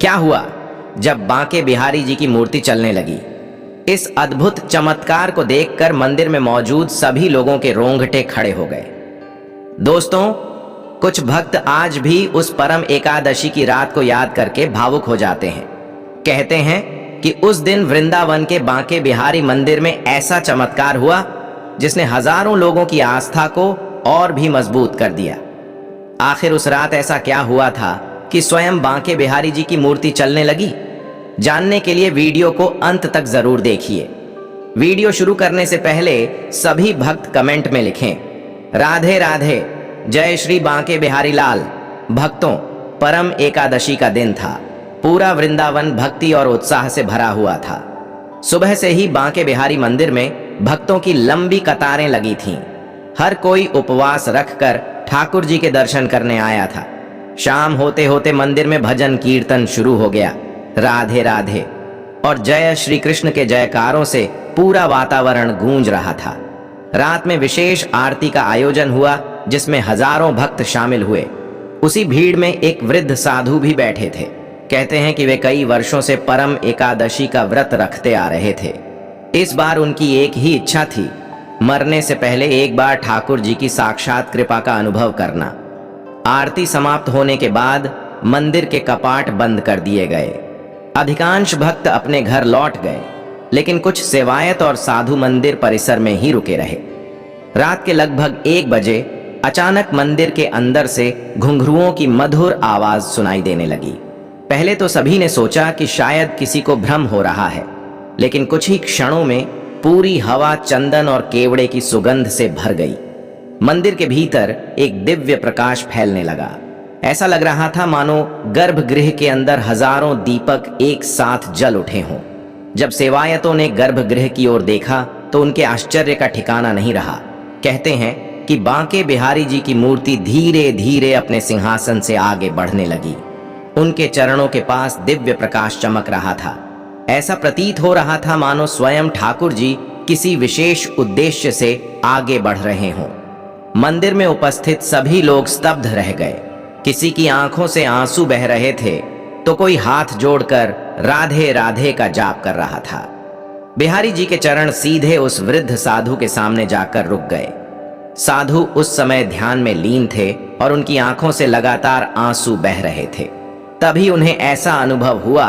क्या हुआ जब बांके बिहारी जी की मूर्ति चलने लगी? इस अद्भुत चमत्कार को देखकर मंदिर में मौजूद सभी लोगों के रोंगटे खड़े हो गए। दोस्तों, कुछ भक्त आज भी उस परम एकादशी की रात को याद करके भावुक हो जाते हैं। कहते हैं कि उस दिन वृंदावन के बांके बिहारी मंदिर में ऐसा चमत्कार हुआ जिसने हजारों लोगों की आस्था को और भी मजबूत कर दिया। आखिर उस रात ऐसा क्या हुआ था कि स्वयं बांके बिहारी जी की मूर्ति चलने लगी? जानने के लिए वीडियो को अंत तक जरूर देखिए। वीडियो शुरू करने से पहले सभी भक्त कमेंट में लिखें, राधे राधे, जय श्री बांके बिहारी लाल। भक्तों, परम एकादशी का दिन था। पूरा वृंदावन भक्ति और उत्साह से भरा हुआ था। सुबह से ही बांके बिहारी मंदिर में भक्तों की लंबी कतारें लगी थीं। हर कोई उपवास रखकर ठाकुर जी के दर्शन करने आया था। शाम होते होते मंदिर में भजन कीर्तन शुरू हो गया। राधे राधे और जय श्री कृष्ण के जयकारों से पूरा वातावरण गूंज रहा था। रात में विशेष आरती का आयोजन हुआ जिसमें हजारों भक्त शामिल हुए। उसी भीड़ में एक वृद्ध साधु भी बैठे थे। कहते हैं कि वे कई वर्षों से परम एकादशी का व्रत रखते आ रहे थे। इस बार उनकी एक ही इच्छा थी, मरने से पहले एक बार ठाकुर जी की साक्षात कृपा का अनुभव करना। आरती समाप्त होने के बाद मंदिर के कपाट बंद कर दिए गए। अधिकांश भक्त अपने घर लौट गए, लेकिन कुछ सेवायत और साधु मंदिर परिसर में ही रुके रहे। रात के लगभग 1 बजे अचानक मंदिर के अंदर से घुंघरुओं की मधुर आवाज सुनाई देने लगी। पहले तो सभी ने सोचा कि शायद किसी को भ्रम हो रहा है, लेकिन कुछ ही क्षणों में पूरी हवा चंदन और केवड़े की सुगंध से भर गई। मंदिर के भीतर एक दिव्य प्रकाश फैलने लगा। ऐसा लग रहा था मानो गर्भगृह के अंदर हजारों दीपक एक साथ जल उठे हों। जब सेवायतों ने गर्भगृह की ओर देखा तो उनके आश्चर्य का ठिकाना नहीं रहा। कहते हैं कि बांके बिहारी जी की मूर्ति धीरे धीरे अपने सिंहासन से आगे बढ़ने लगी। उनके चरणों के पास दिव्य प्रकाश चमक रहा था। ऐसा प्रतीत हो रहा था मानो स्वयं ठाकुर जी किसी विशेष उद्देश्य से आगे बढ़ रहे हों। मंदिर में उपस्थित सभी लोग स्तब्ध रह गए। किसी की आंखों से आंसू बह रहे थे तो कोई हाथ जोड़कर राधे राधे का जाप कर रहा था। बिहारी जी के चरण सीधे उस वृद्ध साधु के सामने जाकर रुक गए। साधु उस समय ध्यान में लीन थे और उनकी आंखों से लगातार आंसू बह रहे थे। तभी उन्हें ऐसा अनुभव हुआ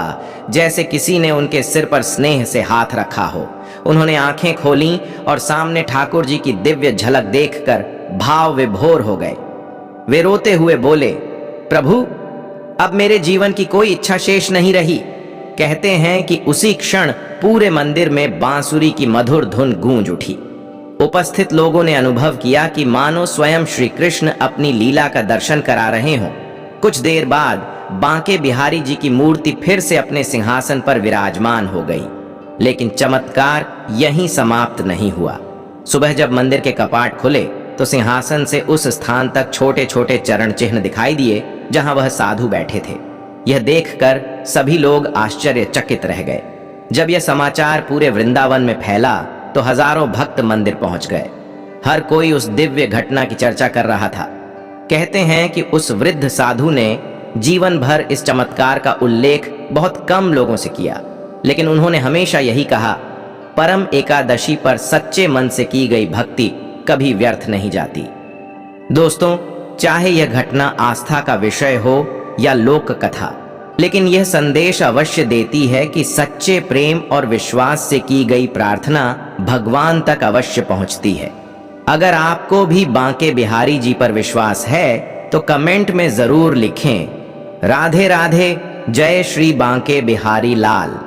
जैसे किसी ने उनके सिर पर स्नेह से हाथ रखा हो। उन्होंने आंखें खोलीं और सामने ठाकुर जी की दिव्य झलक देखकर भाव विभोर हो गए। वे रोते हुए बोले, प्रभु, अब मेरे जीवन की कोई इच्छा शेष नहीं रही। कहते हैं कि उसी क्षण पूरे मंदिर में बांसुरी की मधुर धुन गूंज उठी। उपस्थित लोगों ने अनुभव किया कि मानो स्वयं श्री कृष्ण अपनी लीला का दर्शन करा रहे हों। कुछ देर बाद बांके बिहारी जी की मूर्ति फिर से अपने सिंहासन पर विराजमान हो गई। लेकिन चमत्कार यहीं समाप्त नहीं हुआ। सुबह जब मंदिर के कपाट खुले तो सिंहासन से उस स्थान तक छोटे छोटे चरण चिन्ह दिखाई दिए जहां वह साधु बैठे थे। यह देखकर सभी लोग आश्चर्यचकित रह गए। जब यह समाचार पूरे वृंदावन में फैला तो हजारों भक्त मंदिर पहुंच गए। हर कोई उस दिव्य घटना की चर्चा कर रहा था। कहते हैं कि उस वृद्ध साधु ने जीवन भर इस चमत्कार का उल्लेख बहुत कम लोगों से किया, लेकिन उन्होंने हमेशा यही कहा, परम एकादशी पर सच्चे मन से की गई भक्ति कभी व्यर्थ नहीं जाती। दोस्तों, चाहे यह घटना आस्था का विषय हो या लोक कथा, लेकिन यह संदेश अवश्य देती है कि सच्चे प्रेम और विश्वास से की गई प्रार्थना भगवान तक अवश्य पहुंचती है। अगर आपको भी बांके बिहारी जी पर विश्वास है तो कमेंट में जरूर लिखें, राधे राधे, जय श्री बांके बिहारी लाल।